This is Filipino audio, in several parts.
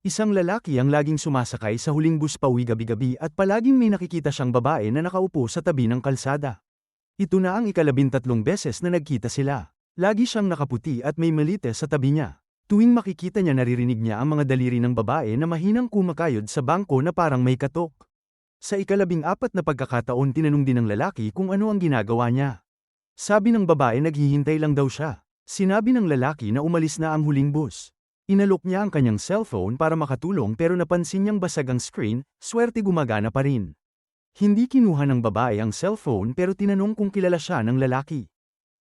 Isang lalaki ang laging sumasakay sa huling bus pauwi gabi-gabi at palaging may nakikita siyang babae na nakaupo sa tabi ng kalsada. Ito na ang ikalabintatlong beses na nagkita sila. Lagi siyang nakaputi at may malite sa tabi niya. Tuwing makikita niya naririnig niya ang mga daliri ng babae na mahinang kumakayod sa bangko na parang may katok. Sa ikalabing-apat na pagkakataon tinanong din ng lalaki kung ano ang ginagawa niya. Sabi ng babae naghihintay lang daw siya. Sinabi ng lalaki na umalis na ang huling bus. Inalok niya ang kanyang cellphone para makatulong pero napansin niyang basag ang screen, swerte gumagana pa rin. Hindi kinuha ng babae ang cellphone pero tinanong kung kilala siya ng lalaki.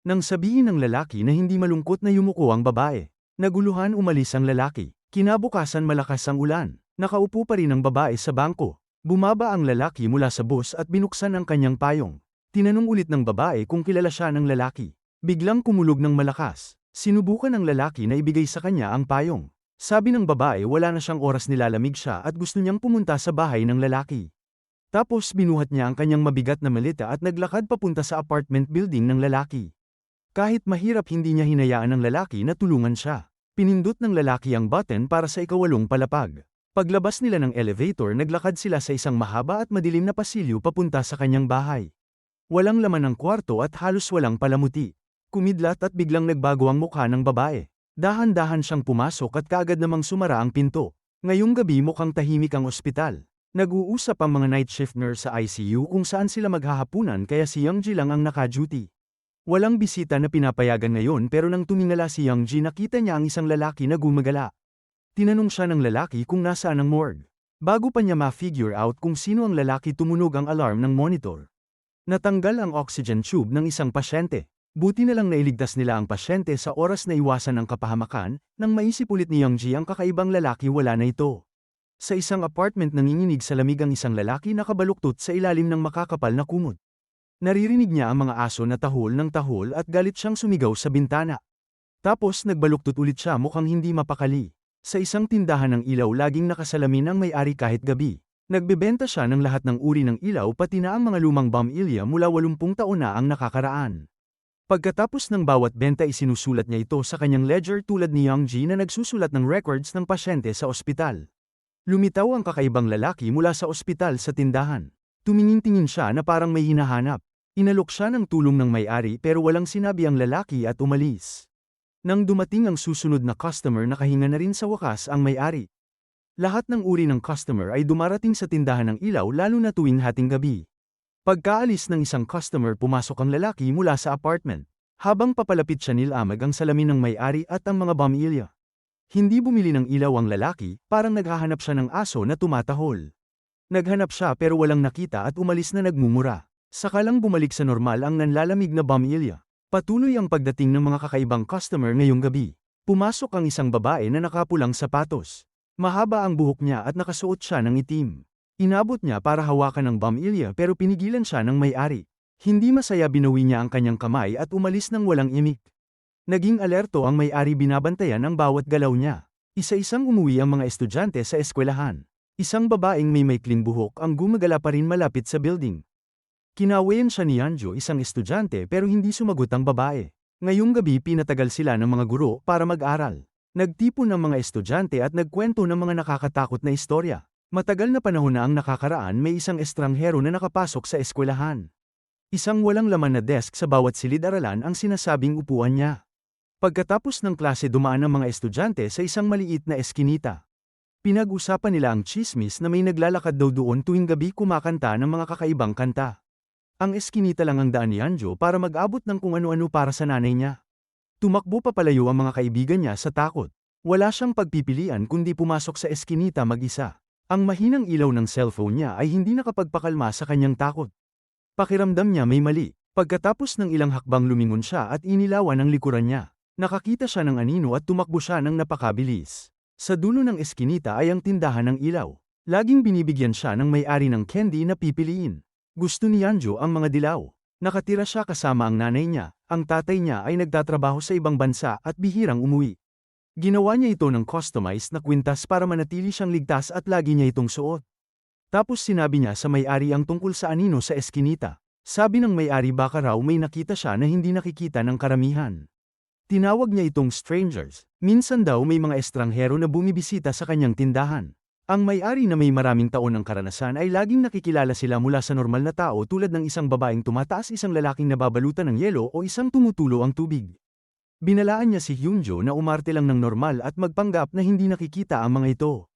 Nang sabihin ng lalaki na hindi malungkot na yumuko ang babae, naguluhan umalis ang lalaki. Kinabukasan malakas ang ulan. Nakaupo pa rin ang babae sa bangko. Bumaba ang lalaki mula sa bus at binuksan ang kanyang payong. Tinanong ulit ng babae kung kilala siya ng lalaki. Biglang kumulog ng malakas. Sinubukan ng lalaki na ibigay sa kanya ang payong. Sabi ng babae wala na siyang oras nilalamig siya at gusto niyang pumunta sa bahay ng lalaki. Tapos binuhat niya ang kanyang mabigat na maleta at naglakad papunta sa apartment building ng lalaki. Kahit mahirap hindi niya hinayaan ng lalaki na tulungan siya. Pinindot ng lalaki ang button para sa ikawalong palapag. Paglabas nila ng elevator naglakad sila sa isang mahaba at madilim na pasilyo papunta sa kanyang bahay. Walang laman ang kwarto at halos walang palamuti. Kumidlat at biglang nagbago ang mukha ng babae. Dahan-dahan siyang pumasok at kaagad namang sumara ang pinto. Ngayong gabi mukhang tahimik ang ospital. Nag-uusap ang mga night shift nurse sa ICU kung saan sila maghahapunan kaya si Youngji lang ang naka-duty. Walang bisita na pinapayagan ngayon pero nang tumingala si Youngji nakita niya ang isang lalaki na gumagala. Tinanong siya ng lalaki kung nasaan ang morgue. Bago pa niya ma-figure out kung sino ang lalaki tumunog ang alarm ng monitor. Natanggal ang oxygen tube ng isang pasyente. Buti na lang nailigtas nila ang pasyente sa oras na iwasan ang kapahamakan, nang maisip ulit ni Youngji ang kakaibang lalaki wala na ito. Sa isang apartment nanginginig sa lamig ang isang lalaki nakabaluktot sa ilalim ng makakapal na kumot. Naririnig niya ang mga aso na tahol ng tahol at galit siyang sumigaw sa bintana. Tapos nagbaluktot ulit siya mukhang hindi mapakali. Sa isang tindahan ng ilaw laging nakasalamin ang may-ari kahit gabi. Nagbebenta siya ng lahat ng uri ng ilaw pati na ang mga lumang bombilya mula 80 taon na ang nakakaraan. Pagkatapos ng bawat benta isinusulat niya ito sa kanyang ledger tulad ni Youngji na nagsusulat ng records ng pasyente sa ospital. Lumitaw ang kakaibang lalaki mula sa ospital sa tindahan. Tumingin-tingin siya na parang may hinahanap. Inalok siya ng tulong ng may-ari pero walang sinabi ang lalaki at umalis. Nang dumating ang susunod na customer nakahinga na rin sa wakas ang may-ari. Lahat ng uri ng customer ay dumarating sa tindahan ng ilaw lalo na tuwing hating gabi. Pagkaalis ng isang customer pumasok ang lalaki mula sa apartment. Habang papalapit siya nilamag ang salamin ng may-ari at ang mga bombilya. Hindi bumili ng ilaw ang lalaki, parang naghahanap siya ng aso na tumatahol. Naghanap siya pero walang nakita at umalis na nagmumura. Saka lang bumalik sa normal ang nanlalamig na bombilya. Patuloy ang pagdating ng mga kakaibang customer ngayong gabi. Pumasok ang isang babae na nakapulang sapatos. Mahaba ang buhok niya at nakasuot siya ng itim. Inabot niya para hawakan ang bombilya pero pinigilan siya ng may-ari. Hindi masaya binawi niya ang kanyang kamay at umalis ng walang imik. Naging alerto ang may-ari binabantayan ang bawat galaw niya. Isa-isang umuwi ang mga estudyante sa eskwelahan. Isang babaeng may maikling buhok ang gumagala pa rin malapit sa building. Kinawayan siya ni Yanjo isang estudyante pero hindi sumagot ang babae. Ngayong gabi pinatagal sila ng mga guro para mag-aral. Nagtipon ng mga estudyante at nagkwento ng mga nakakatakot na istorya. Matagal na panahon na ang nakakaraan may isang estranghero na nakapasok sa eskwelahan. Isang walang laman na desk sa bawat silid-aralan ang sinasabing upuan niya. Pagkatapos ng klase dumaan ang mga estudyante sa isang maliit na eskinita. Pinag-usapan nila ang tsismis na may naglalakad daw doon tuwing gabi kumakanta ng mga kakaibang kanta. Ang eskinita lang ang daan ni Anjo para mag-abot ng kung ano-ano para sa nanay niya. Tumakbo papalayo ang mga kaibigan niya sa takot. Wala siyang pagpipilian kundi pumasok sa eskinita mag-isa. Ang mahinang ilaw ng cellphone niya ay hindi nakapagpakalma sa kanyang takot. Pakiramdam niya may mali. Pagkatapos ng ilang hakbang lumingon siya at inilawan ang likuran niya. Nakakita siya ng anino at tumakbo siya ng napakabilis. Sa dulo ng eskinita ay ang tindahan ng ilaw. Laging binibigyan siya ng may-ari ng candy na pipiliin. Gusto ni Yanjo ang mga dilaw. Nakatira siya kasama ang nanay niya. Ang tatay niya ay nagtatrabaho sa ibang bansa at bihirang umuwi. Ginawa niya ito ng customized na kwintas para manatili siyang ligtas at lagi niya itong suot. Tapos sinabi niya sa may-ari ang tungkol sa anino sa eskinita. Sabi ng may-ari baka raw may nakita siya na hindi nakikita ng karamihan. Tinawag niya itong strangers. Minsan daw may mga estranghero na bumibisita sa kanyang tindahan. Ang may-ari na may maraming taon ng karanasan ay laging nakikilala sila mula sa normal na tao tulad ng isang babaeng tumataas, isang lalaking nababalutan ng yelo o isang tumutulo ang tubig. Binalaan niya si Hyunjo na umarte lang ng normal at magpanggap na hindi nakikita ang mga ito.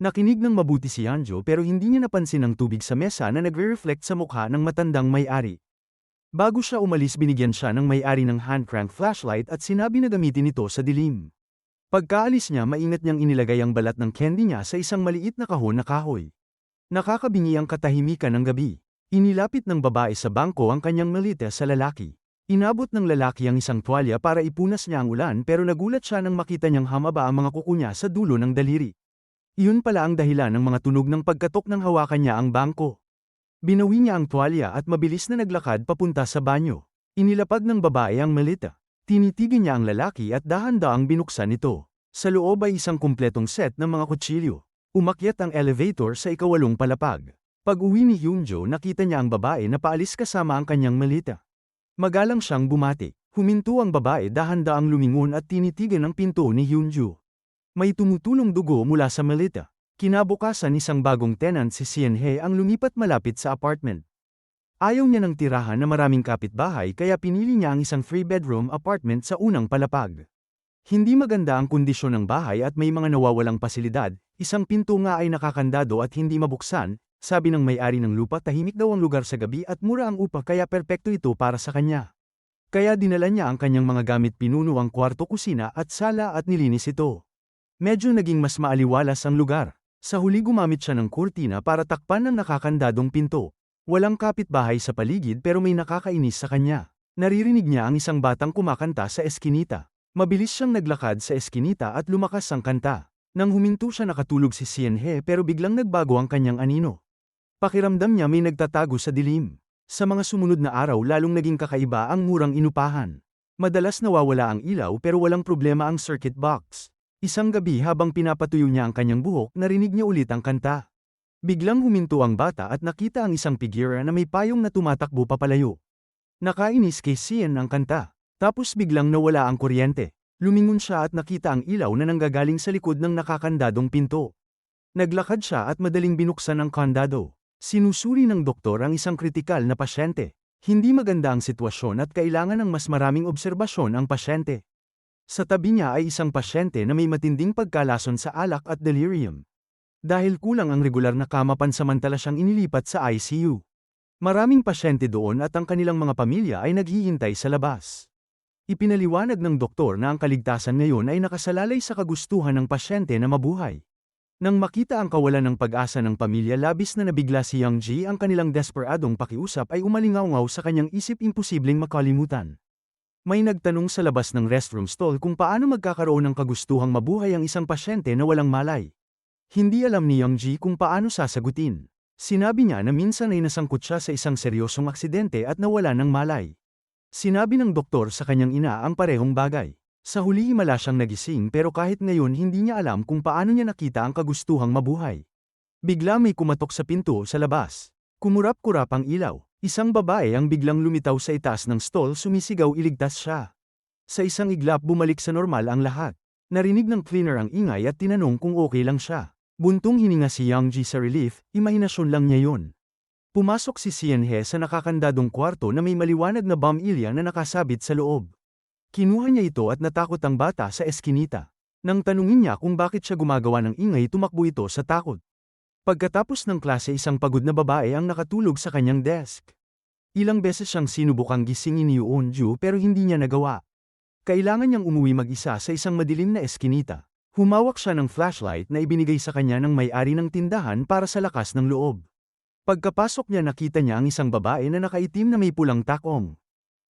Nakinig ng mabuti si Hyunjo pero hindi niya napansin ang tubig sa mesa na nagre-reflect sa mukha ng matandang may-ari. Bago siya umalis, binigyan siya ng may-ari ng hand-crank flashlight at sinabi na gamitin ito sa dilim. Pagkaalis niya, maingat niyang inilagay ang balat ng candy niya sa isang maliit na kahon na kahoy. Nakakabingi ang katahimikan ng gabi. Inilapit ng babae sa bangko ang kanyang malita sa lalaki. Inabot ng lalaki ang isang tuwalya para ipunas niya ang ulan pero nagulat siya nang makita niyang hamaba ang mga kuko niya sa dulo ng daliri. Iyon pala ang dahilan ng mga tunog ng pagkatok nang hawakan niya ang bangko. Binawi niya ang tuwalya at mabilis na naglakad papunta sa banyo. Inilapag ng babae ang malita. Tinitigan niya ang lalaki at dahan-daang binuksan ito. Sa loob ay isang kumpletong set ng mga kutsilyo. Umakyat ang elevator sa ikawalong palapag. Pag-uwi ni Hyunjo, nakita niya ang babae na paalis kasama ang kanyang malita. Magalang siyang bumati. Huminto ang babae, dahan-daang lumingon at tinitigan ang pinto ni Hyunjo. May tumutulong dugo mula sa malita. Kinabukasan, isang bagong tenant si Sienhe ang lumipat malapit sa apartment. Ayaw niya ng tirahan na maraming kapitbahay kaya pinili niya ang isang 3-bedroom apartment sa unang palapag. Hindi maganda ang kondisyon ng bahay at may mga nawawalang pasilidad, isang pinto nga ay nakakandado at hindi mabuksan, sabi ng may-ari ng lupa. Tahimik daw ang lugar sa gabi at mura ang upa kaya perpekto ito para sa kanya. Kaya dinala niya ang kanyang mga gamit, pinuno ang kwarto, kusina at sala at nilinis ito. Medyo naging mas maaliwalas ang lugar. Sa huli, gumamit siya ng kurtina para takpan ng nakakandadong pinto. Walang kapitbahay sa paligid pero may nakakainis sa kanya. Naririnig niya ang isang batang kumakanta sa eskinita. Mabilis siyang naglakad sa eskinita at lumakas ang kanta. Nang huminto siya, nakatulog si Sienhe pero biglang nagbago ang kanyang anino. Pakiramdam niya may nagtatago sa dilim. Sa mga sumunod na araw, lalong naging kakaiba ang murang inupahan. Madalas nawawala ang ilaw pero walang problema ang circuit box. Isang gabi, habang pinapatuyo niya ang kanyang buhok, narinig niya ulit ang kanta. Biglang huminto ang bata at nakita ang isang figura na may payong na tumatakbo papalayo. Nakainis kay Sien ang kanta. Tapos biglang nawala ang kuryente. Lumingon siya at nakita ang ilaw na nanggagaling sa likod ng nakakandadong pinto. Naglakad siya at madaling binuksan ang kandado. Sinusuri ng doktor ang isang kritikal na pasyente. Hindi maganda ang sitwasyon at kailangan ng mas maraming obserbasyon ang pasyente. Sa tabi niya ay isang pasyente na may matinding pagkalason sa alak at delirium. Dahil kulang ang regular na kama, pansamantala siyang inilipat sa ICU. Maraming pasyente doon at ang kanilang mga pamilya ay naghihintay sa labas. Ipinaliwanag ng doktor na ang kaligtasan ngayon ay nakasalalay sa kagustuhan ng pasyente na mabuhay. Nang makita ang kawalan ng pag-asa ng pamilya, labis na nabigla si Young Ji. Ang kanilang desperadong pakiusap ay umalingaw-ngaw sa kanyang isip, imposibleng makalimutan. May nagtanong sa labas ng restroom stall kung paano magkakaroon ng kagustuhang mabuhay ang isang pasyente na walang malay. Hindi alam ni Young Ji kung paano sasagutin. Sinabi niya na minsan ay nasangkot siya sa isang seryosong aksidente at nawala ng malay. Sinabi ng doktor sa kanyang ina ang parehong bagay. Sa huli, himala siyang nagising pero kahit ngayon hindi niya alam kung paano niya nakita ang kagustuhang mabuhay. Bigla may kumatok sa pinto sa labas. Kumurap-kurap ang ilaw. Isang babae ang biglang lumitaw sa itaas ng stall, sumisigaw, iligtas siya. Sa isang iglap, bumalik sa normal ang lahat. Narinig ng cleaner ang ingay at tinanong kung okay lang siya. Buntong hininga si Young Ji sa relief, imahinasyon lang niya yon. Pumasok si Sienhe sa nakakandadong kwarto na may maliwanag na bombilya na nakasabit sa loob. Kinuha niya ito at natakot ang bata sa eskinita. Nang tanungin niya kung bakit siya gumagawa ng ingay, tumakbo ito sa takot. Pagkatapos ng klase, isang pagod na babae ang nakatulog sa kanyang desk. Ilang beses siyang sinubukang gisingin ni Yoonju pero hindi niya nagawa. Kailangan niyang umuwi mag-isa sa isang madilim na eskinita. Humawak siya ng flashlight na ibinigay sa kanya ng may-ari ng tindahan para sa lakas ng loob. Pagkapasok niya, nakita niya ang isang babae na nakaitim na may pulang takong.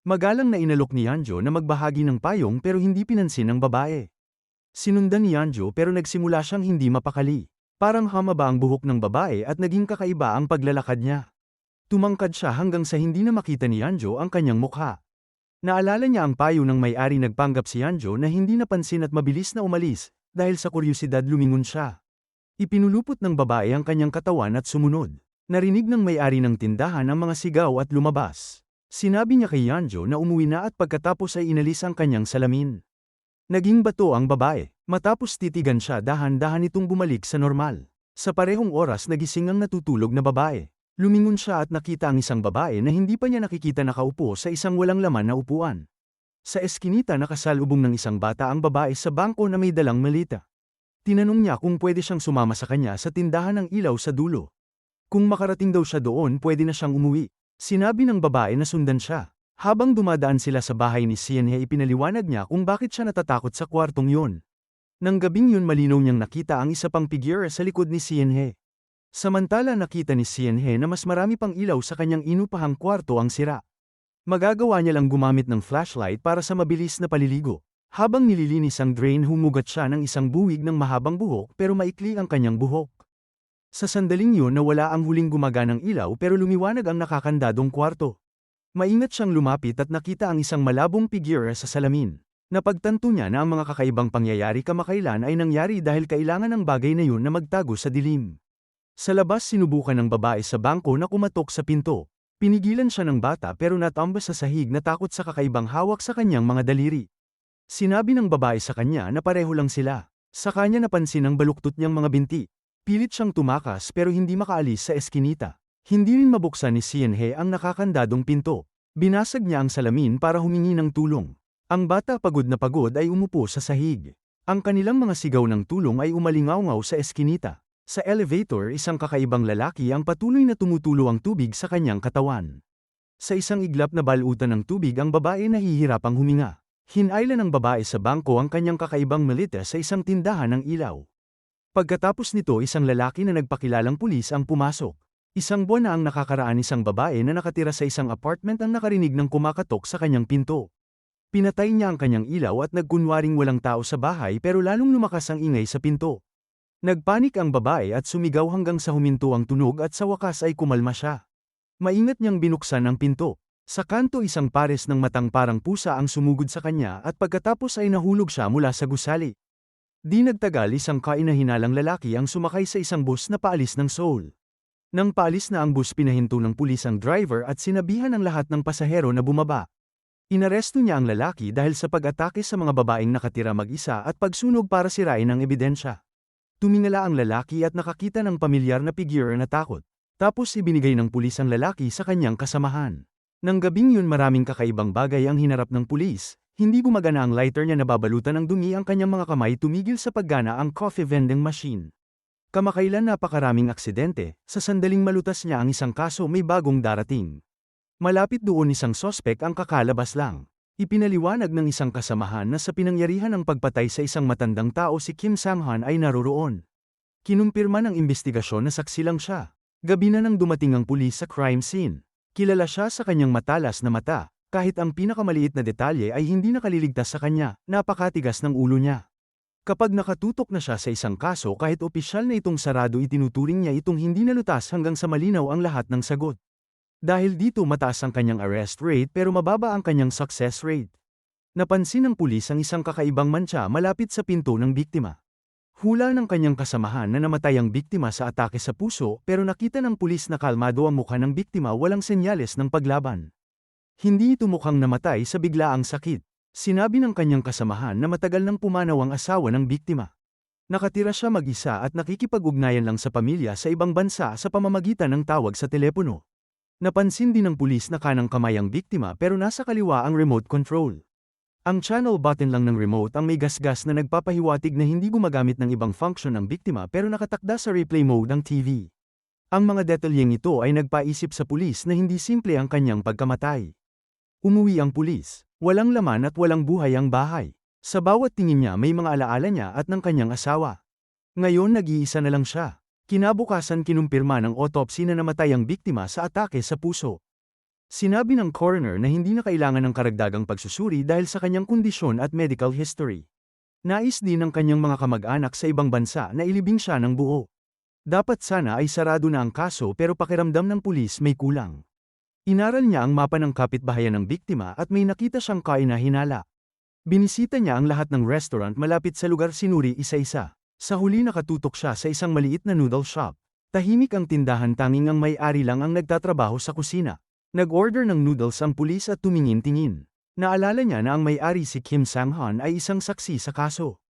Magalang na inalok ni Yanjo na magbahagi ng payong pero hindi pinansin ng babae. Sinundan ni Yanjo pero nagsimula siyang hindi mapakali. Parang hamaba ang buhok ng babae at naging kakaiba ang paglalakad niya. Tumangkad siya hanggang sa hindi na makita ni Yanjo ang kanyang mukha. Naalala niya ang payo ng may-ari. Nagpanggap si Yanjo na hindi napansin at mabilis na umalis. Dahil sa kuryusidad, lumingon siya. Ipinulupot ng babae ang kanyang katawan at sumunod. Narinig ng may-ari ng tindahan ang mga sigaw at lumabas. Sinabi niya kay Yanjo na umuwi na at pagkatapos ay inalis ang kanyang salamin. Naging bato ang babae. Matapos titigan siya dahan-dahan itong bumalik sa normal. Sa parehong oras nagising ang natutulog na babae. Lumingon siya at nakita ang isang babae na hindi pa niya nakikita nakaupo sa isang walang laman na upuan. Sa eskinita nakasalubong ng isang bata ang babae sa bangko na may dalang malita. Tinanong niya kung pwede siyang sumama sa kanya sa tindahan ng ilaw sa dulo. Kung makarating daw siya doon pwede na siyang umuwi. Sinabi ng babae na sundan siya. Habang dumadaan sila sa bahay ni Sienhe ipinaliwanag niya kung bakit siya natatakot sa kwartong yun. Nang gabing yun malinaw niyang nakita ang isa pang figure sa likod ni Sienhe. Samantala nakita ni Sienhe na mas marami pang ilaw sa kanyang inupahang kwarto ang sira. Magagawa niya lang gumamit ng flashlight para sa mabilis na paliligo. Habang nililinis ang drain humugat siya ng isang buwig ng mahabang buhok pero maikli ang kanyang buhok. Sa sandaling yun nawala ang huling gumaganang ilaw pero lumiwanag ang nakakandadong kwarto. Maingat siyang lumapit at nakita ang isang malabong figure sa salamin. Napagtanto niya na ang mga kakaibang pangyayari kamakailan ay nangyari dahil kailangan ng bagay na yun na magtago sa dilim. Sa labas sinubukan ng babae sa bangko na kumatok sa pinto. Pinigilan siya ng bata pero natambas sa sahig na takot sa kakaibang hawak sa kanyang mga daliri. Sinabi ng babae sa kanya na pareho lang sila. Sa kanya napansin ang baluktot niyang mga binti. Pilit siyang tumakas pero hindi makaalis sa eskinita. Hindi rin mabuksan ni Sienhe ang nakakandadong pinto. Binasag niya ang salamin para humingi ng tulong. Ang bata pagod na pagod ay umupo sa sahig. Ang kanilang mga sigaw ng tulong ay umalingaw-ngaw sa eskinita. Sa elevator isang kakaibang lalaki ang patuloy na tumutulo ang tubig sa kanyang katawan. Sa isang iglap na balutan ng tubig ang babae nahihirapang huminga. Hinayla ng babae sa bangko ang kanyang kakaibang malita sa isang tindahan ng ilaw. Pagkatapos nito isang lalaki na nagpakilalang pulis ang pumasok. Isang buwan na ang nakakaraan isang babae na nakatira sa isang apartment ang nakarinig ng kumakatok sa kanyang pinto. Pinatay niya ang kanyang ilaw at nagkunwaring walang tao sa bahay pero lalong lumakas ang ingay sa pinto. Nagpanik ang babae at sumigaw hanggang sa huminto ang tunog at sa wakas ay kumalma siya. Maingat niyang binuksan ang pinto. Sa kanto isang pares ng matang parang pusa ang sumugod sa kanya at pagkatapos ay nahulog siya mula sa gusali. Di nagtagal isang kainahinalang lalaki ang sumakay sa isang bus na paalis ng Seoul. Nang paalis na ang bus pinahinto ng pulis ang driver at sinabihan ang lahat ng pasahero na bumaba. Inaresto niya ang lalaki dahil sa pag-atake sa mga babaeng nakatira mag-isa at pagsunog para sirain ang ebidensya. Tumingala ang lalaki at nakakita ng pamilyar na figure na takot. Tapos ibinigay ng pulis ang lalaki sa kanyang kasamahan. Nang gabing yun maraming kakaibang bagay ang hinarap ng pulis, hindi gumagana ang lighter niya nababalutan ng dumi ang kanyang mga kamay tumigil sa paggana ang coffee vending machine. Kamakailan napakaraming aksidente, sa sandaling malutas niya ang isang kaso may bagong darating. Malapit doon isang sospek ang kakalabas lang. Ipinaliwanag ng isang kasamahan na sa pinangyarihan ng pagpatay sa isang matandang tao si Kim Sang-han ay naroroon. Kinumpirma ng investigasyon na saksi lang siya. Gabi na nang dumating ang pulis sa crime scene. Kilala siya sa kanyang matalas na mata, kahit ang pinakamaliit na detalye ay hindi nakaliligtas sa kanya, napakatigas ng ulo niya. Kapag nakatutok na siya sa isang kaso kahit opisyal na itong sarado itinuturing niya itong hindi nalutas hanggang sa malinaw ang lahat ng sagot. Dahil dito mataas ang kanyang arrest rate pero mababa ang kanyang success rate. Napansin ng pulis ang isang kakaibang mantsa malapit sa pinto ng biktima. Hula ng kanyang kasamahan na namatay ang biktima sa atake sa puso pero nakita ng pulis na kalmado ang mukha ng biktima walang senyales ng paglaban. Hindi ito mukhang namatay sa biglaang sakit. Sinabi ng kanyang kasamahan na matagal nang pumanaw ang asawa ng biktima. Nakatira siya mag-isa at nakikipag-ugnayan lang sa pamilya sa ibang bansa sa pamamagitan ng tawag sa telepono. Napansin din ng pulis na kanang kamay ang biktima pero nasa kaliwa ang remote control. Ang channel button lang ng remote ang may gasgas na nagpapahiwatig na hindi gumagamit ng ibang function ng biktima pero nakatakda sa replay mode ang TV. Ang mga detalyeng ito ay nagpaisip sa pulis na hindi simple ang kanyang pagkamatay. Umuwi ang pulis. Walang laman at walang buhay ang bahay. Sa bawat tingin niya may mga alaala niya at ng kanyang asawa. Ngayon nag-iisa na lang siya. Kinabukasan kinumpirma ng autopsy na namatay ang biktima sa atake sa puso. Sinabi ng coroner na hindi na kailangan ng karagdagang pagsusuri dahil sa kanyang kondisyon at medical history. Nais din ng kanyang mga kamag-anak sa ibang bansa na ilibing siya ng buo. Dapat sana ay sarado na ang kaso pero pakiramdam ng pulis may kulang. Inaral niya ang mapa ng kapitbahayan ng biktima at may nakita siyang kainahinala. Binisita niya ang lahat ng restaurant malapit sa lugar sinuri isa-isa. Sa huli nakatutok siya sa isang maliit na noodle shop. Tahimik ang tindahan tanging ang may-ari lang ang nagtatrabaho sa kusina. Nag-order ng noodles ang pulis at tumingin-tingin. Naalala niya na ang may-ari si Kim Sang-han ay isang saksi sa kaso.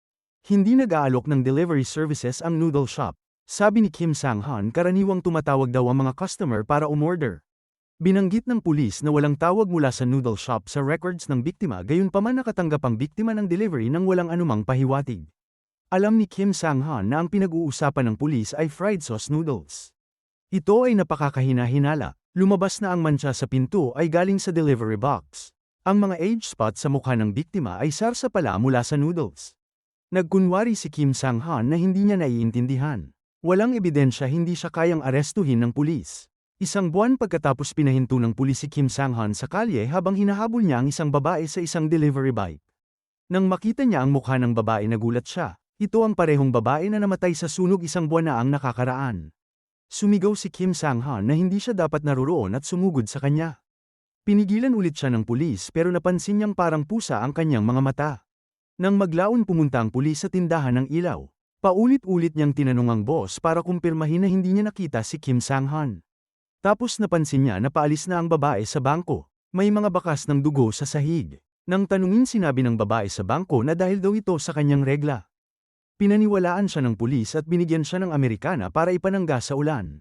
Hindi nag-aalok ng delivery services ang noodle shop. Sabi ni Kim Sang-han karaniwang tumatawag daw ang mga customer para umorder. Binanggit ng pulis na walang tawag mula sa noodle shop sa records ng biktima gayunpaman nakatanggap ang biktima ng delivery nang walang anumang pahiwatig. Alam ni Kim Sang-han na ang pinag-uusapan ng pulis ay fried sauce noodles. Ito ay napakakahina-hinala. Lumabas na ang mantsa sa pinto ay galing sa delivery box. Ang mga age spot sa mukha ng biktima ay sarsa pala mula sa noodles. Nagkunwari si Kim Sang-han na hindi niya naiintindihan. Walang ebidensya hindi siya kayang arestuhin ng pulis. Isang buwan pagkatapos pinahinto ng pulis si Kim Sang-han sa kalye habang hinahabol niya ang isang babae sa isang delivery bike. Nang makita niya ang mukha ng babae nagulat siya. Ito ang parehong babae na namatay sa sunog isang buwan na ang nakakaraan. Sumigaw si Kim Sang-han na hindi siya dapat naroroon at sumugod sa kanya. Pinigilan ulit siya ng pulis pero napansin niyang parang pusa ang kanyang mga mata. Nang maglaon pumunta ang pulis sa tindahan ng ilaw. Paulit-ulit niyang tinanong ang boss para kumpirmahin na hindi niya nakita si Kim Sang-han. Tapos napansin niya na paalis na ang babae sa bangko. May mga bakas ng dugo sa sahig. Nang tanungin sinabi ng babae sa bangko na dahil daw ito sa kanyang regla. Pinaniwalaan siya ng pulis at binigyan siya ng Amerikana para ipanangga sa ulan.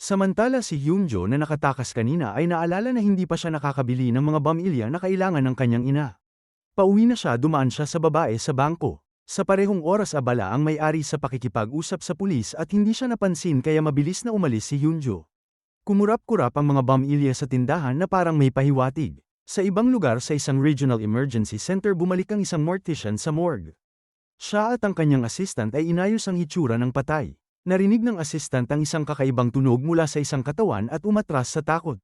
Samantala si Hyunjo na nakatakas kanina ay naalala na hindi pa siya nakakabili ng mga pamilya na kailangan ng kanyang ina. Pauwi na siya dumaan siya sa babae sa bangko. Sa parehong oras abala ang may-ari sa pakikipag-usap sa pulis at hindi siya napansin kaya mabilis na umalis si Hyunjo. Kumurap-kurap ang mga pamilya sa tindahan na parang may pahiwatig. Sa ibang lugar sa isang regional emergency center bumalik ang isang mortician sa morgue. Siya at ang kanyang assistant ay inayos ang hitsura ng patay. Narinig ng assistant ang isang kakaibang tunog mula sa isang katawan at umatras sa takot.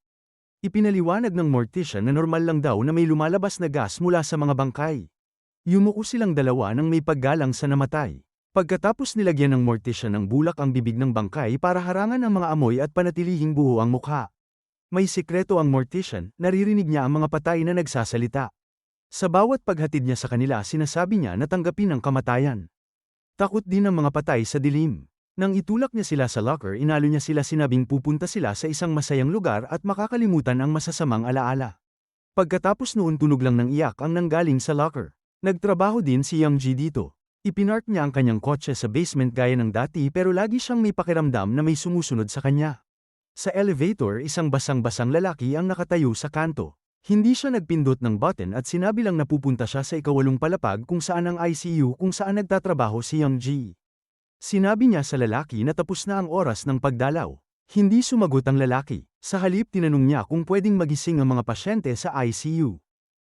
Ipinaliwanag ng mortician na normal lang daw na may lumalabas na gas mula sa mga bangkay. Yumuko silang dalawa nang may paggalang sa namatay. Pagkatapos nilagyan ng mortician ng bulak ang bibig ng bangkay para harangan ang mga amoy at panatilihing buho ang mukha. May sikreto ang mortician, naririnig niya ang mga patay na nagsasalita. Sa bawat paghatid niya sa kanila sinasabi niya na tanggapin ang kamatayan. Takot din ang mga patay sa dilim. Nang itulak niya sila sa locker inalo niya sila sinabing pupunta sila sa isang masayang lugar at makakalimutan ang masasamang alaala. Pagkatapos noon tunog lang ng iyak ang nanggaling sa locker. Nagtrabaho din si Young Ji dito. Ipinark niya ang kanyang kotse sa basement gaya ng dati pero lagi siyang may pakiramdam na may sumusunod sa kanya. Sa elevator isang basang-basang lalaki ang nakatayo sa kanto. Hindi siya nagpindot ng button at sinabi lang na pupunta siya sa ikawalong palapag kung saan ang ICU kung saan nagtatrabaho si Young Ji. Sinabi niya sa lalaki na tapos na ang oras ng pagdalaw. Hindi sumagot ang lalaki. Sa halip tinanong niya kung pwedeng magising ang mga pasyente sa ICU.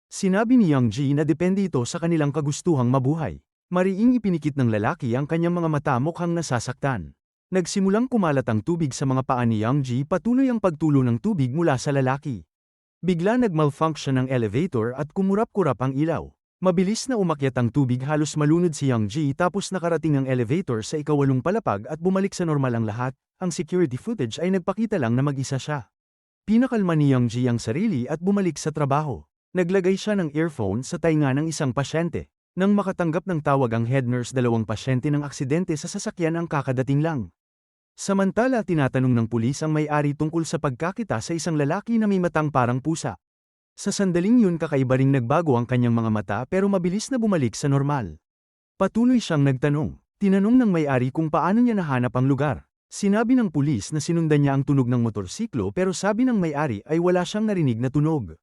Sinabi ni Young Ji na depende ito sa kanilang kagustuhang mabuhay. Mariing ipinikit ng lalaki ang kanyang mga mata mukhang nasasaktan. Nagsimulang kumalat ang tubig sa mga paa ni Young Ji patuloy ang pagtulo ng tubig mula sa lalaki. Bigla nag-malfunction ang elevator at kumurap-kurap ang ilaw. Mabilis na umakyat ang tubig halos malunod si Young Ji tapos nakarating ang elevator sa ikawalong palapag at bumalik sa normal ang lahat, ang security footage ay nagpakita lang na mag-isa siya. Pinakalma ni Young Ji ang sarili at bumalik sa trabaho. Naglagay siya ng earphone sa tainga ng isang pasyente. Nang makatanggap ng tawag ang head nurse dalawang pasyente ng aksidente sa sasakyan ang kakadating lang. Samantala tinatanong ng pulis ang may-ari tungkol sa pagkakita sa isang lalaki na may matang parang pusa. Sa sandaling yun kakaiba ring nagbago ang kanyang mga mata pero mabilis na bumalik sa normal. Patuloy siyang nagtanong. Tinanong ng may-ari kung paano niya nahanap ang lugar. Sinabi ng pulis na sinundan niya ang tunog ng motorsiklo pero sabi ng may-ari ay wala siyang narinig na tunog.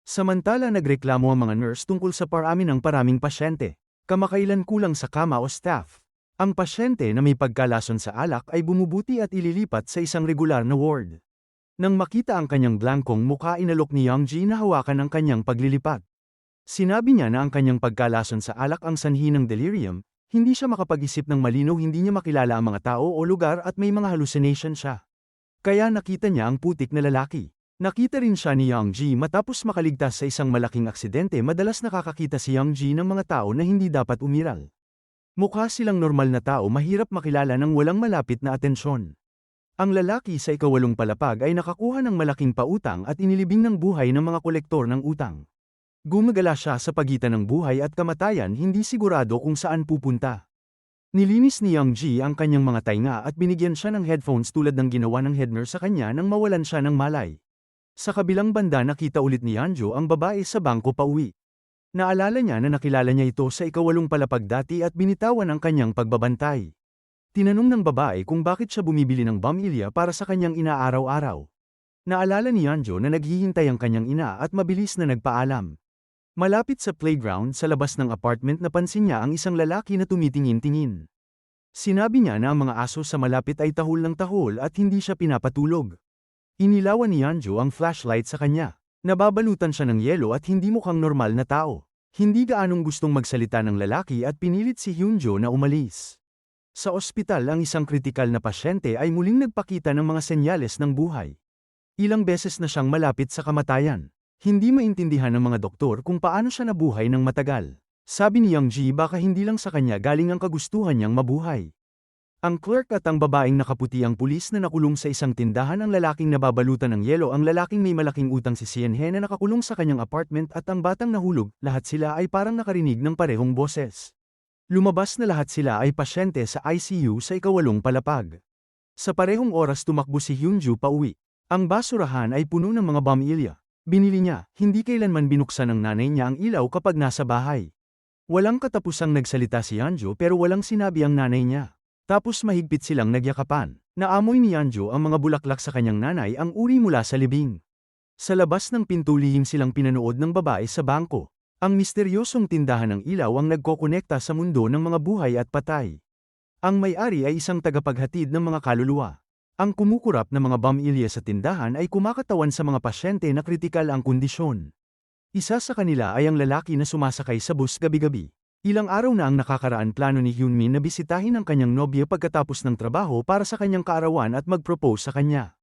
Samantala nagreklamo ang mga nurse tungkol sa parami ng paraming pasyente. Kamakailan kulang sa kama o staff. Ang pasyente na may pagkalason sa alak ay bumubuti at ililipat sa isang regular na ward. Nang makita ang kanyang blankong mukha inalok ni Young Ji na hawakan ang kanyang paglilipat. Sinabi niya na ang kanyang pagkalason sa alak ang sanhi ng delirium, hindi siya makapag-isip ng malinaw hindi niya makilala ang mga tao o lugar at may mga hallucination siya. Kaya nakita niya ang putik na lalaki. Nakita rin siya ni Young Ji matapos makaligtas sa isang malaking aksidente madalas nakakakita si Young Ji ng mga tao na hindi dapat umiral. Mukha silang normal na tao mahirap makilala ng walang malapit na atensyon. Ang lalaki sa ikawalong palapag ay nakakuha ng malaking pautang at inilibing ng buhay ng mga kolektor ng utang. Gumagala siya sa pagitan ng buhay at kamatayan hindi sigurado kung saan pupunta. Nilinis ni Young Ji ang kanyang mga tainga at binigyan siya ng headphones tulad ng ginawa ng head nurse sa kanya nang mawalan siya ng malay. Sa kabilang banda nakita ulit ni Yeonjo ang babae sa bangko pauwi. Naalala niya na nakilala niya ito sa ikawalong palapag dati at binitawan ang kanyang pagbabantay. Tinanong ng babae kung bakit siya bumibili ng bamilya para sa kanyang ina araw-araw. Naalala ni Yeonjo na naghihintay ang kanyang ina at mabilis na nagpaalam. Malapit sa playground sa labas ng apartment napansin niya ang isang lalaki na tumitingin-tingin. Sinabi niya na ang mga aso sa malapit ay tahol ng tahol at hindi siya pinapatulog. Inilawan ni Yeonjo ang flashlight sa kanya. Nababalutan siya ng yelo at hindi mukhang normal na tao. Hindi gaanong gustong magsalita ng lalaki at pinilit si Hyunjo na umalis. Sa ospital ang isang kritikal na pasyente ay muling nagpakita ng mga senyales ng buhay. Ilang beses na siyang malapit sa kamatayan. Hindi maintindihan ng mga doktor kung paano siya nabuhay ng matagal. Sabi ni Young Ji baka hindi lang sa kanya galing ang kagustuhan niyang mabuhay. Ang clerk at ang babaeng nakaputi ang pulis na nakulong sa isang tindahan ang lalaking nababalutan ng yelo ang lalaking may malaking utang si Sienhe na nakakulong sa kanyang apartment at ang batang nahulog, lahat sila ay parang nakarinig ng parehong boses. Lumabas na lahat sila ay pasyente sa ICU sa ikawalong palapag. Sa parehong oras tumakbo si Hyunju pauwi. Ang basurahan ay puno ng mga bamilya. Binili niya, hindi kailanman binuksan ng nanay niya ang ilaw kapag nasa bahay. Walang katapusang nagsalita si Yeonjo pero walang sinabi ang nanay niya. Tapos mahigpit silang nagyakapan. Naamoy ni Yeonjo ang mga bulaklak sa kanyang nanay ang uri mula sa libing. Sa labas ng pinto lihim silang pinanood ng babae sa bangko. Ang misteryosong tindahan ng ilaw ang nagkokonekta sa mundo ng mga buhay at patay. Ang may-ari ay isang tagapaghatid ng mga kaluluwa. Ang kumukurap na mga bamilya sa tindahan ay kumakatawan sa mga pasyente na kritikal ang kondisyon. Isa sa kanila ay ang lalaki na sumasakay sa bus gabi-gabi. Ilang araw na ang nakakaraan plano ni Hyunmin na bisitahin ang kanyang nobya pagkatapos ng trabaho para sa kanyang kaarawan at mag-propose sa kanya.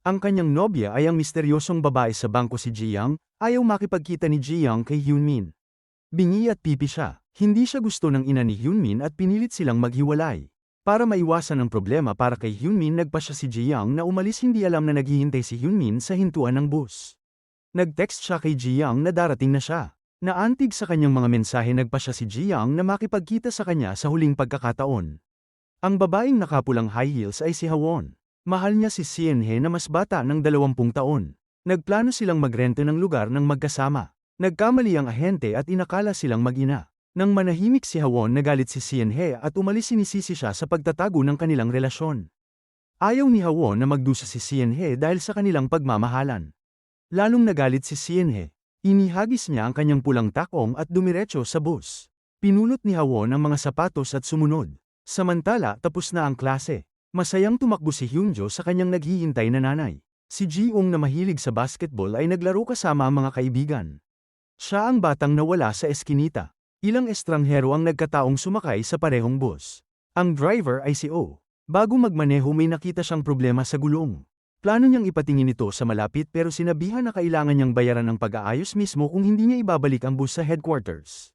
Ang kanyang nobya ay ang misteryosong babae sa bangko si Ji-young, ayaw makipagkita ni Ji-young kay Hyunmin. Bingi at pipi siya, hindi siya gusto ng ina ni Hyunmin at pinilit silang maghiwalay. Para maiwasan ang problema para kay Hyunmin nagpasya si Ji-young na umalis hindi alam na naghihintay si Hyunmin sa hintuan ng bus. Nag-text siya kay Ji-young na darating na siya. Naantig sa kanyang mga mensahe nagpasya si Ji-young na makipagkita sa kanya sa huling pagkakataon. Ang babaeng nakapulang high heels ay si Hwon. Mahal niya si Sienhe na mas bata ng 20 taon. Nagplano silang magrente ng lugar ng magkasama. Nagkamali ang ahente at inakala silang mag-ina. Nang manahimik si Hwon nagalit si Sienhe at umalis sinisisi siya sa pagtatago ng kanilang relasyon. Ayaw ni Hwon na magdusa si Sienhe dahil sa kanilang pagmamahalan. Lalong nagalit si Sienhe. Inihagis niya ang kanyang pulang takong at dumiretso sa bus. Pinulot ni Hwon ang mga sapatos at sumunod. Samantala, tapos na ang klase. Masayang tumakbo si Hyunjo sa kanyang naghihintay na nanay. Si Ji-young na mahilig sa basketball ay naglaro kasama ang mga kaibigan. Siya ang batang nawala sa eskinita. Ilang estranghero ang nagkataong sumakay sa parehong bus. Ang driver ay si Oh. Bago magmaneho may nakita siyang problema sa gulong. Plano niyang ipatingin ito sa malapit pero sinabihan na kailangan niyang bayaran ang pag-aayos mismo kung hindi niya ibabalik ang bus sa headquarters.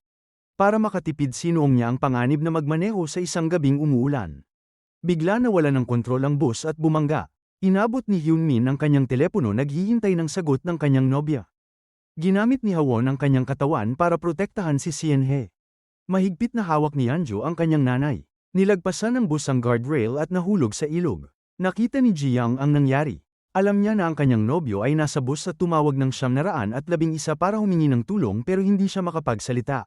Para makatipid sinuong niya ang panganib na magmaneho sa isang gabing umuulan. Bigla nawala ng kontrol ang bus at bumangga. Inabot ni Hyunmin ang kanyang telepono naghihintay ng sagot ng kanyang nobya. Ginamit ni Hwon ang kanyang katawan para protektahan si Sienhe. Mahigpit na hawak ni Yeonjo ang kanyang nanay. Nilagpasan ng bus ang guardrail at nahulog sa ilog. Nakita ni Ji-young ang nangyari. Alam niya na ang kanyang nobyo ay nasa bus at tumawag ng 911 para humingi ng tulong pero hindi siya makapagsalita.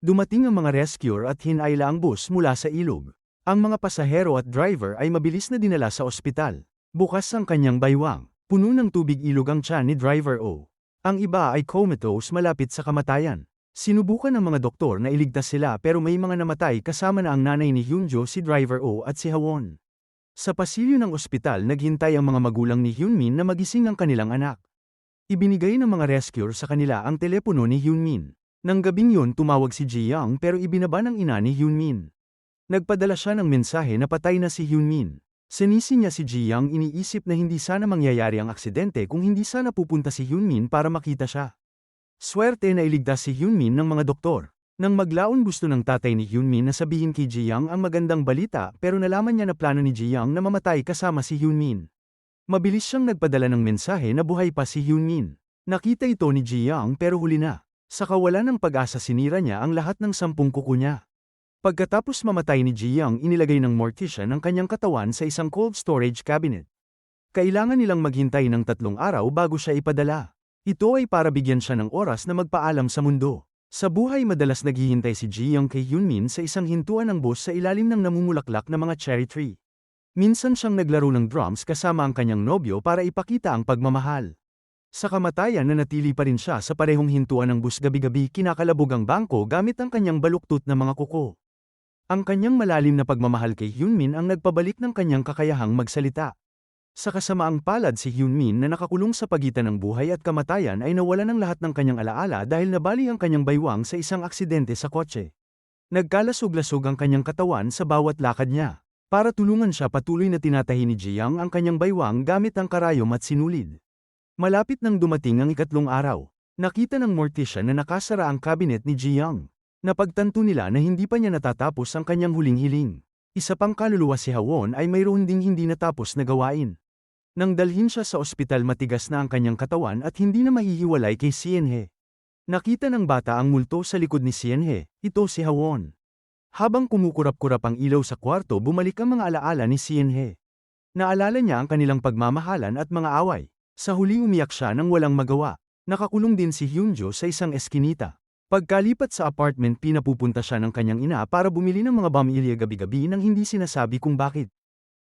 Dumating ang mga rescuer at hinaila ang bus mula sa ilog. Ang mga pasahero at driver ay mabilis na dinala sa ospital. Bukas ang kanyang baywang. Puno ng tubig ilog ang tiyan ni Driver O. Ang iba ay comatose malapit sa kamatayan. Sinubukan ng mga doktor na iligtas sila pero may mga namatay kasama na ang nanay ni Hyunjo si Driver O at si Hwon. Sa pasilyo ng ospital naghintay ang mga magulang ni Hyunmin na magising ang kanilang anak. Ibinigay ng mga rescuer sa kanila ang telepono ni Hyunmin. Nang gabing yun tumawag si Ji-young pero ibinaba ng ina ni Hyunmin. Nagpadala siya ng mensahe na patay na si Hyunmin. Sinisi niya si Ji-young iniisip na hindi sana mangyayari ang aksidente kung hindi sana pupunta si Hyunmin para makita siya. Swerte na iligtas si Hyunmin ng mga doktor. Nang maglaon gusto ng tatay ni Hyunmin na sabihin kay Ji-young ang magandang balita pero nalaman niya na plano ni Ji-young na mamatay kasama si Hyunmin. Mabilis siyang nagpadala ng mensahe na buhay pa si Hyunmin. Nakita ito ni Ji-young pero huli na. Sa kawalan ng pag-asa sinira niya ang lahat ng 10 kuko niya. Pagkatapos mamatay ni Ji-young inilagay ng mortician ang kanyang katawan sa isang cold storage cabinet. Kailangan nilang maghintay ng 3 araw bago siya ipadala. Ito ay para bigyan siya ng oras na magpaalam sa mundo. Sa buhay madalas naghihintay si Ji Young kay Hyunmin sa isang hintuan ng bus sa ilalim ng namumulaklak na mga cherry tree. Minsan siyang naglaro ng drums kasama ang kanyang nobyo para ipakita ang pagmamahal. Sa kamatayan nanatili pa rin siya sa parehong hintuan ng bus gabi-gabi kinakalabog ang bangko gamit ang kanyang baluktot na mga kuko. Ang kanyang malalim na pagmamahal kay Hyunmin ang nagpabalik ng kanyang kakayahang magsalita. Sa kasamaang palad si Hyunmin na nakakulong sa pagitan ng buhay at kamatayan ay nawala ng lahat ng kanyang alaala dahil nabali ang kanyang baywang sa isang aksidente sa kotse. Nagkalasog-lasog ang kanyang katawan sa bawat lakad niya. Para tulungan siya patuloy na tinatahi ni Ji Young ang kanyang baywang gamit ang karayom at sinulid. Malapit nang dumating ang 3 araw, nakita ng mortician na nakasara ang cabinet ni Ji Young. Napagtanto nila na hindi pa niya natatapos ang kanyang huling hiling. Isa pang kaluluwa si Hawon ay mayroon ding hindi natapos na gawain. Nang dalhin siya sa ospital matigas na ang kanyang katawan at hindi na mahihiwalay kay Sienhe. Nakita ng bata ang multo sa likod ni Sienhe, ito si Hawon. Habang kumukurap-kurap ang ilaw sa kwarto bumalik ang mga alaala ni Sienhe. Naalala niya ang kanilang pagmamahalan at mga away. Sa huli umiyak siya nang walang magawa. Nakakulong din si Hyunjo sa isang eskinita. Pagkalipat sa apartment pinapupunta siya ng kanyang ina para bumili ng mga bamilya gabi-gabi nang hindi sinasabi kung bakit.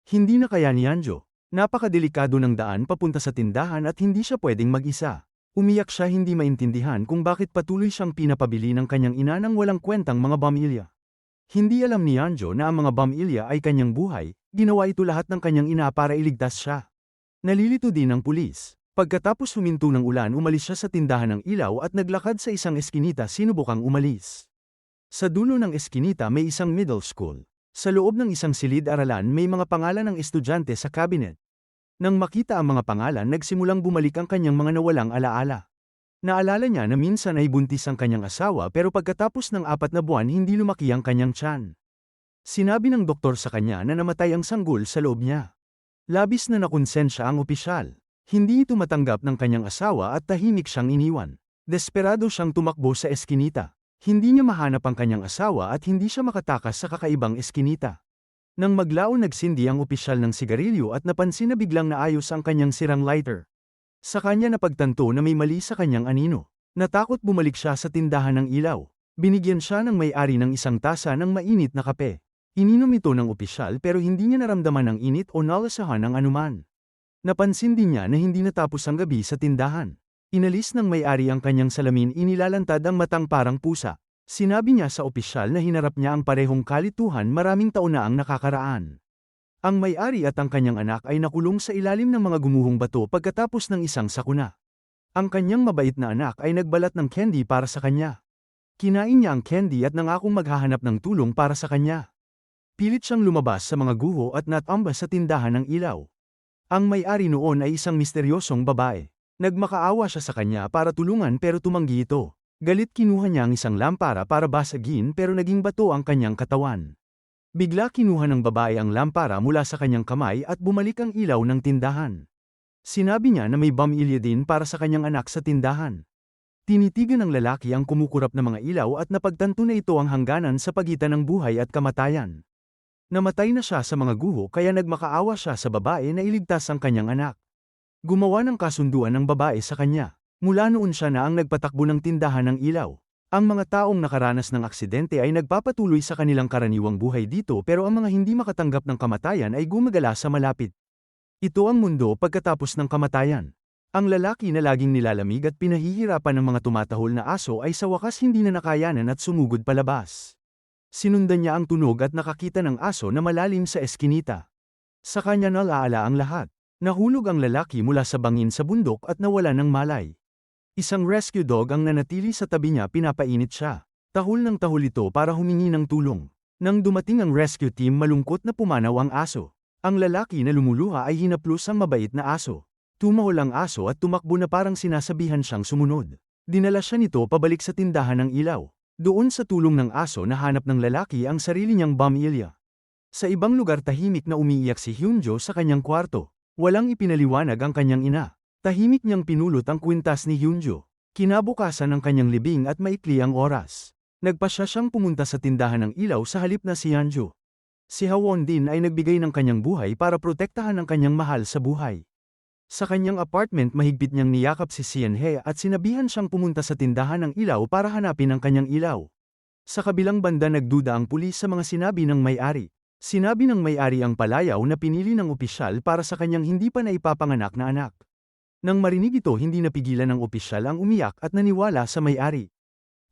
Hindi na kaya ni Hanjo. Napakadelikado ng daan papunta sa tindahan at hindi siya pwedeng mag-isa. Umiyak siya hindi maintindihan kung bakit patuloy siyang pinapabili ng kanyang ina ng walang kwentang mga bamilya. Hindi alam ni Hanjo na ang mga bamilya ay kanyang buhay, ginawa ito lahat ng kanyang ina para iligtas siya. Nalilito din ang pulis. Pagkatapos huminto ng ulan umalis siya sa tindahan ng ilaw at naglakad sa isang eskinita sinubukang umalis. Sa dulo ng eskinita may isang middle school. Sa loob ng isang silid-aralan may mga pangalan ng estudyante sa cabinet. Nang makita ang mga pangalan nagsimulang bumalik ang kanyang mga nawalang alaala. Naalala niya na minsan ay buntis ang kanyang asawa pero pagkatapos ng 4 na buwan hindi lumaki ang kanyang tiyan. Sinabi ng doktor sa kanya na namatay ang sanggol sa loob niya. Labis na nakonsensya ang opisyal. Hindi ito matanggap ng kanyang asawa at tahimik siyang iniwan. Desperado siyang tumakbo sa eskinita. Hindi niya mahanap ang kanyang asawa at hindi siya makatakas sa kakaibang eskinita. Nang maglaon nagsindi ang opisyal ng sigarilyo at napansin na biglang naayos ang kanyang sirang lighter. Sa kanya napagtanto na may mali sa kanyang anino. Natakot bumalik siya sa tindahan ng ilaw. Binigyan siya ng may-ari ng isang tasa ng mainit na kape. Ininom ito ng opisyal pero hindi niya naramdaman ang init o nalasahan ng anuman. Napansin din niya na hindi natapos ang gabi sa tindahan. Inalis ng may-ari ang kanyang salamin inilalantad ang matang parang pusa. Sinabi niya sa opisyal na hinarap niya ang parehong kalituhan maraming taon na ang nakakaraan. Ang may-ari at ang kanyang anak ay nakulong sa ilalim ng mga gumuhong bato pagkatapos ng isang sakuna. Ang kanyang mabait na anak ay nagbalat ng candy para sa kanya. Kinain niya ang candy at nangakong maghahanap ng tulong para sa kanya. Pilit siyang lumabas sa mga guho at natambas sa tindahan ng ilaw. Ang may-ari noon ay isang misteryosong babae. Nagmakaawa siya sa kanya para tulungan pero tumanggi ito. Galit kinuha niya ang isang lampara para basagin pero naging bato ang kanyang katawan. Bigla kinuha ng babae ang lampara mula sa kanyang kamay at bumalik ang ilaw ng tindahan. Sinabi niya na may bamilya din para sa kanyang anak sa tindahan. Tinitigan ng lalaki ang kumukurap na mga ilaw at napagtanto na ito ang hangganan sa pagitan ng buhay at kamatayan. Namatay na siya sa mga guho kaya nagmakaawa siya sa babae na iligtas ang kanyang anak. Gumawa ng kasunduan ng babae sa kanya. Mula noon siya na ang nagpatakbo ng tindahan ng ilaw. Ang mga taong nakaranas ng aksidente ay nagpapatuloy sa kanilang karaniwang buhay dito pero ang mga hindi makatanggap ng kamatayan ay gumagala sa malapit. Ito ang mundo pagkatapos ng kamatayan. Ang lalaki na laging nilalamig at pinahihirapan ng mga tumatahol na aso ay sa wakas hindi na nakayanan at sumugod palabas. Sinundan niya ang tunog at nakakita ng aso na malalim sa eskinita. Sa kanya nalaala ang lahat. Nahulog ang lalaki mula sa bangin sa bundok at nawala ng malay. Isang rescue dog ang nanatili sa tabi niya pinapainit siya. Tahol ng tahol ito para humingi ng tulong. Nang dumating ang rescue team malungkot na pumanaw ang aso. Ang lalaki na lumuluha ay hinaplos ang mabait na aso. Tumahol ang aso at tumakbo na parang sinasabihan siyang sumunod. Dinala siya nito pabalik sa tindahan ng ilaw. Doon sa tulong ng aso nahanap ng lalaki ang sarili niyang bamilya. Sa ibang lugar tahimik na umiiyak si Hyunjo sa kanyang kwarto. Walang ipinaliwanag ang kanyang ina. Tahimik niyang pinulot ang kwintas ni Hyunjo. Kinabukasan ng kanyang libing at maikli ang oras. Nagpasya siyang pumunta sa tindahan ng ilaw sa halip na si Hyunjo. Si Hawon din ay nagbigay ng kanyang buhay para protektahan ang kanyang mahal sa buhay. Sa kanyang apartment mahigpit niyang niyakap si Sienhe at sinabihan siyang pumunta sa tindahan ng ilaw para hanapin ang kanyang ilaw. Sa kabilang banda nagduda ang pulis sa mga sinabi ng may-ari. Sinabi ng may-ari ang palayaw na pinili ng opisyal para sa kanyang hindi pa naipapanganak na anak. Nang marinig ito hindi napigilan ng opisyal ang umiyak at naniwala sa may-ari.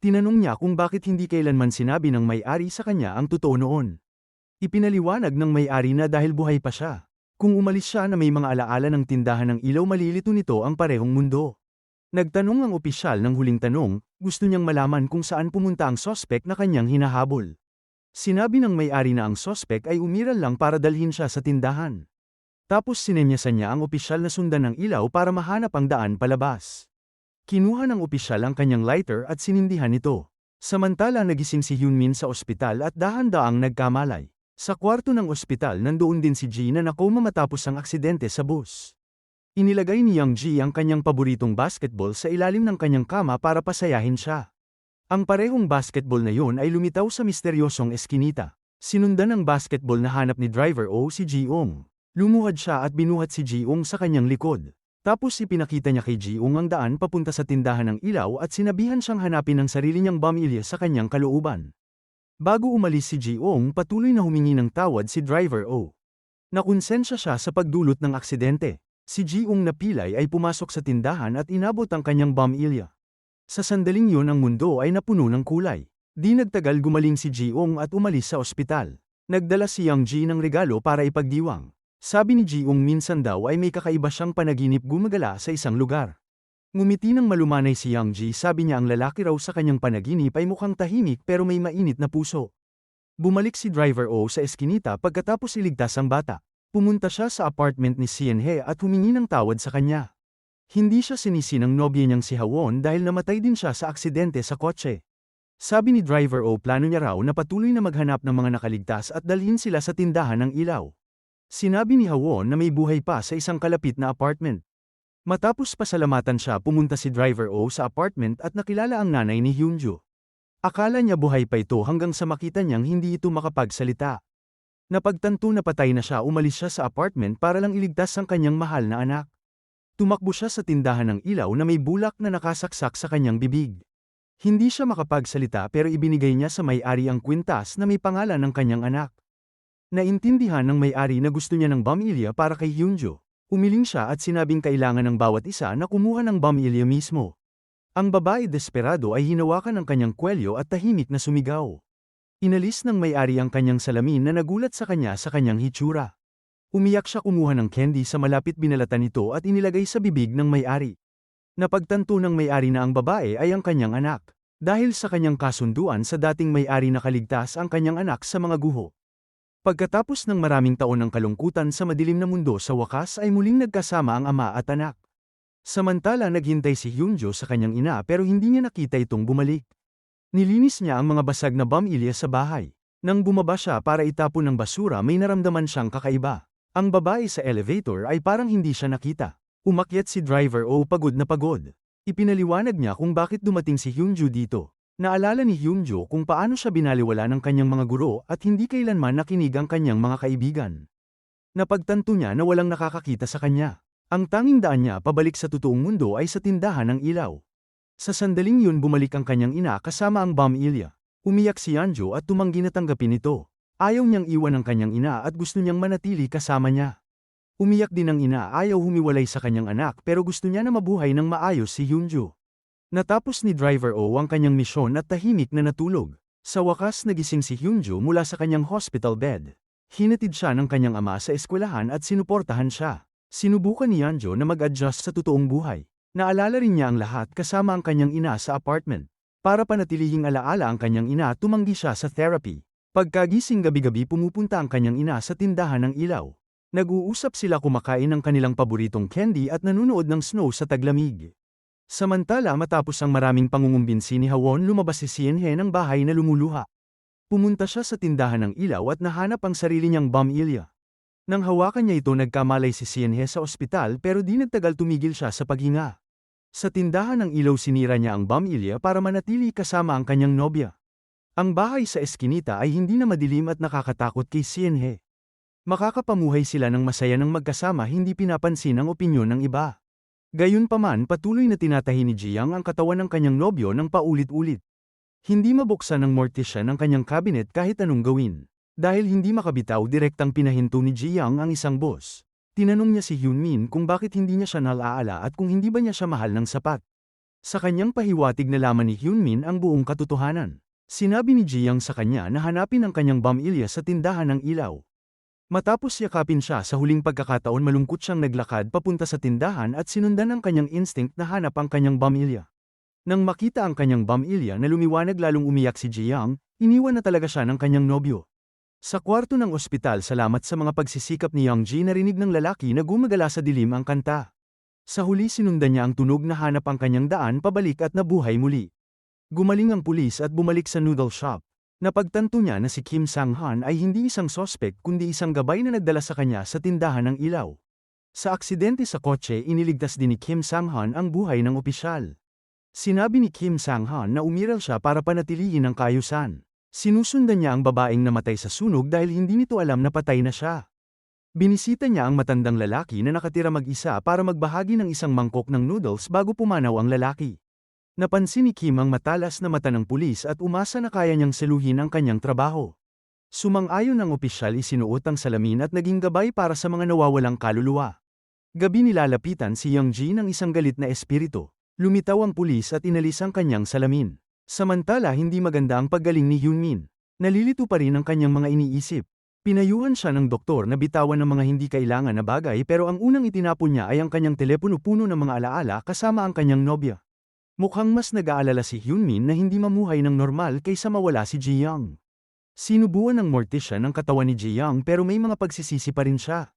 Tinanong niya kung bakit hindi kailanman sinabi ng may-ari sa kanya ang totoo noon. Ipinaliwanag ng may-ari na dahil buhay pa siya. Kung umalis siya na may mga alaala ng tindahan ng ilaw malilito nito ang parehong mundo. Nagtanong ang opisyal ng huling tanong, gusto niyang malaman kung saan pumunta ang sospek na kanyang hinahabol. Sinabi ng may-ari na ang sospek ay umiral lang para dalhin siya sa tindahan. Tapos sinemyasan niya ang opisyal na sundan ng ilaw para mahanap ang daan palabas. Kinuha ng opisyal ang kanyang lighter at sinindihan ito. Samantala nagising si Hyunmin sa ospital at dahan-daang nagkamalay. Sa kwarto ng ospital nandoon din si Ji na nakoma matapos ang aksidente sa bus. Inilagay ni Yang Ji ang kanyang paboritong basketball sa ilalim ng kanyang kama para pasayahin siya. Ang parehong basketball na yun ay lumitaw sa misteryosong eskinita. Sinundan ng basketball na hanap ni Driver O si Ji-ong. Lumuhad siya at binuhat si Ji-ong sa kanyang likod. Tapos ipinakita niya kay Ji-ong ang daan papunta sa tindahan ng ilaw at sinabihan siyang hanapin ang sarili niyang pamilya sa kanyang kalooban. Bago umalis si Ji-ong patuloy na humingi ng tawad si Driver O. Nakonsensya siya sa pagdulot ng aksidente. Si Ji-ong na pilay ay pumasok sa tindahan at inabot ang kanyang pamilya. Sa sandaling yun ang mundo ay napuno ng kulay. Di nagtagal gumaling si Ji-ong at umalis sa ospital. Nagdala si Yang Ji ng regalo para ipagdiwang. Sabi ni Ji-ong minsan daw ay may kakaiba siyang panaginip gumagala sa isang lugar. Ngumiti ng malumanay si Yang Ji, sabi niya ang lalaki raw sa kanyang panaginip ay mukhang tahimik pero may mainit na puso. Bumalik si Driver O sa eskinita pagkatapos iligtas ang bata. Pumunta siya sa apartment ni Sienhe at humingi ng tawad sa kanya. Hindi siya sinisi ng nobya niyang si Hawon dahil namatay din siya sa aksidente sa kotse. Sabi ni Driver O plano niya raw na patuloy na maghanap ng mga nakaligtas at dalhin sila sa tindahan ng ilaw. Sinabi ni Hawon na may buhay pa sa isang kalapit na apartment. Matapos pasalamatan siya pumunta si Driver O sa apartment at nakilala ang nanay ni Hyunjo. Akala niya buhay pa ito hanggang sa makita niyang hindi ito makapagsalita. Napagtanto na patay na siya, umalis siya sa apartment para lang iligtas ang kanyang mahal na anak. Tumakbo siya sa tindahan ng ilaw na may bulak na nakasaksak sa kanyang bibig. Hindi siya makapagsalita pero ibinigay niya sa may-ari ang kwintas na may pangalan ng kanyang anak. Naintindihan ng may-ari na gusto niya ng pamilya para kay Hyunjo. Umiling siya at sinabing kailangan ng bawat isa na kumuha ng pamilya mismo. Ang babae desperado ay hinawakan ng kanyang kwelyo at tahimik na sumigaw. Inalis ng may-ari ang kanyang salamin na nagulat sa kanyang hitsura. Umiyak siya, kumuha ng candy sa malapit, binalatan ito at inilagay sa bibig ng may-ari. Napagtanto ng may-ari na ang babae ay ang kanyang anak. Dahil sa kanyang kasunduan sa dating may-ari nakaligtas ang kanyang anak sa mga guho. Pagkatapos ng maraming taon ng kalungkutan sa madilim na mundo, sa wakas ay muling nagkasama ang ama at anak. Samantala naghintay si Hyunjo sa kanyang ina pero hindi niya nakita itong bumalik. Nilinis niya ang mga basag na pamilya sa bahay. Nang bumaba siya para itapon ng basura may naramdaman siyang kakaiba. Ang babae sa elevator ay parang hindi siya nakita. Umakyat si Driver O pagod na pagod. Ipinaliwanag niya kung bakit dumating si Hyunjo dito. Naalala ni Hyunjo kung paano siya binaliwala ng kanyang mga guro at hindi kailanman nakinig ang kanyang mga kaibigan. Napagtanto niya na walang nakakakita sa kanya. Ang tanging daan niya pabalik sa totoong mundo ay sa tindahan ng ilaw. Sa sandaling yun bumalik ang kanyang ina kasama ang pamilya. Umiyak si Hyunjo at tumanggi na tanggapin ito. Ayaw niyang iwan ang kanyang ina at gusto niyang manatili kasama niya. Umiyak din ang ina, ayaw humiwalay sa kanyang anak pero gusto niya na mabuhay ng maayos si Hyunjo. Natapos ni Driver O ang kanyang misyon at tahimik na natulog. Sa wakas nagising si Hyunjo mula sa kanyang hospital bed. Hinatid siya ng kanyang ama sa eskwelahan at sinuportahan siya. Sinubukan ni Hyunjo na mag-adjust sa totoong buhay. Naalala rin niya ang lahat kasama ang kanyang ina sa apartment. Para panatilihing alaala ang kanyang ina, tumanggi siya sa therapy. Pagkagising gabi-gabi pumupunta ang kanyang ina sa tindahan ng ilaw. Nag-uusap sila, kumakain ng kanilang paboritong candy at nanunood ng snow sa taglamig. Samantala matapos ang maraming pangungumbinsi ni Hawon, lumabas si Sienhe ng bahay na lumuluha. Pumunta siya sa tindahan ng ilaw at nahanap ang sarili niyang pamilya. Nang hawakan niya ito nagkamalay si Sienhe sa ospital pero di nagtagal tumigil siya sa paghinga. Sa tindahan ng ilaw sinira niya ang pamilya para manatili kasama ang kanyang nobya. Ang bahay sa eskinita ay hindi na madilim at nakakatakot kay Sienhe. Makakapamuhay sila ng masaya ng magkasama, hindi pinapansin ang opinyon ng iba. Gayunpaman, patuloy na tinatahi ni Jiang ang katawan ng kanyang nobyo ng paulit-ulit. Hindi mabuksan ng Morticia ang kanyang cabinet kahit anong gawin. Dahil hindi makabitaw, direktang pinahinto ni Jiang ang isang boss. Tinanong niya si Hyunmin kung bakit hindi niya siya nalaala at kung hindi ba niya siya mahal ng sapat. Sa kanyang pahiwatig, nalaman ni Hyunmin ang buong katotohanan. Sinabi ni Jiang sa kanya na hanapin ang kanyang pamilya sa tindahan ng ilaw. Matapos yakapin siya sa huling pagkakataon, malungkot siyang naglakad papunta sa tindahan at sinundan ng kanyang instinct na hanap ang kanyang pamilya. Nang makita ang kanyang pamilya na lumiwanag, lalong umiyak si Jiang, iniwan na talaga siya ng kanyang nobyo. Sa kwarto ng ospital, salamat sa mga pagsisikap ni Yang Ji, narinig ng lalaki na gumagala sa dilim ang kanta. Sa huli, sinundan niya ang tunog na hanap ang kanyang daan pabalik at nabuhay muli. Gumaling ang pulis at bumalik sa noodle shop. Napagtanto niya na si Kim Sang-han ay hindi isang sospek kundi isang gabay na nagdala sa kanya sa tindahan ng ilaw. Sa aksidente sa kotse, iniligtas din ni Kim Sang-han ang buhay ng opisyal. Sinabi ni Kim Sang-han na umiral siya para panatilihin ang kaayusan. Sinusundan niya ang babaeng namatay sa sunog dahil hindi nito alam na patay na siya. Binisita niya ang matandang lalaki na nakatira mag-isa para magbahagi ng isang mangkok ng noodles bago pumanaw ang lalaki. Napansin ni Kim ang matalas na mata ng pulis at umasa na kaya niyang seluhin ang kanyang trabaho. Sumang-ayon ang opisyal, isinuot ang salamin at naging gabay para sa mga nawawalang kaluluwa. Gabi, nilalapitan si Yang Ji ng isang galit na espiritu. Lumitaw ang pulis at inalis ang kanyang salamin. Samantala, hindi maganda ang paggaling ni Hyunmin. Nalilito pa rin ang kanyang mga iniisip. Pinayuhan siya ng doktor na bitawan ng mga hindi kailangan na bagay, pero ang unang itinapon niya ay ang kanyang telepono, puno ng mga alaala kasama ang kanyang nobya. Mukhang mas nag-aalala si Hyunmin na hindi mamuhay ng normal kaysa mawala si Jiang. Sinubuan ng Morticia ng katawan ni Jiang pero may mga pagsisisi pa rin siya.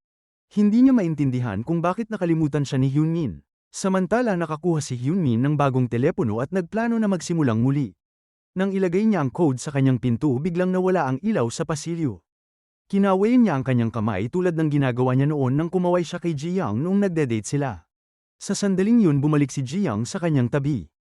Hindi niya maintindihan kung bakit nakalimutan siya ni Hyunmin. Samantala, nakakuha si Hyunmin ng bagong telepono at nagplano na magsimulang muli. Nang ilagay niya ang code sa kanyang pinto, biglang nawala ang ilaw sa pasilyo. Kinawayan niya ang kanyang kamay tulad ng ginagawa niya noon nang kumaway siya kay Jiang noong nagde-date sila. Sa sandaling yun, bumalik si Jiang sa kanyang tabi.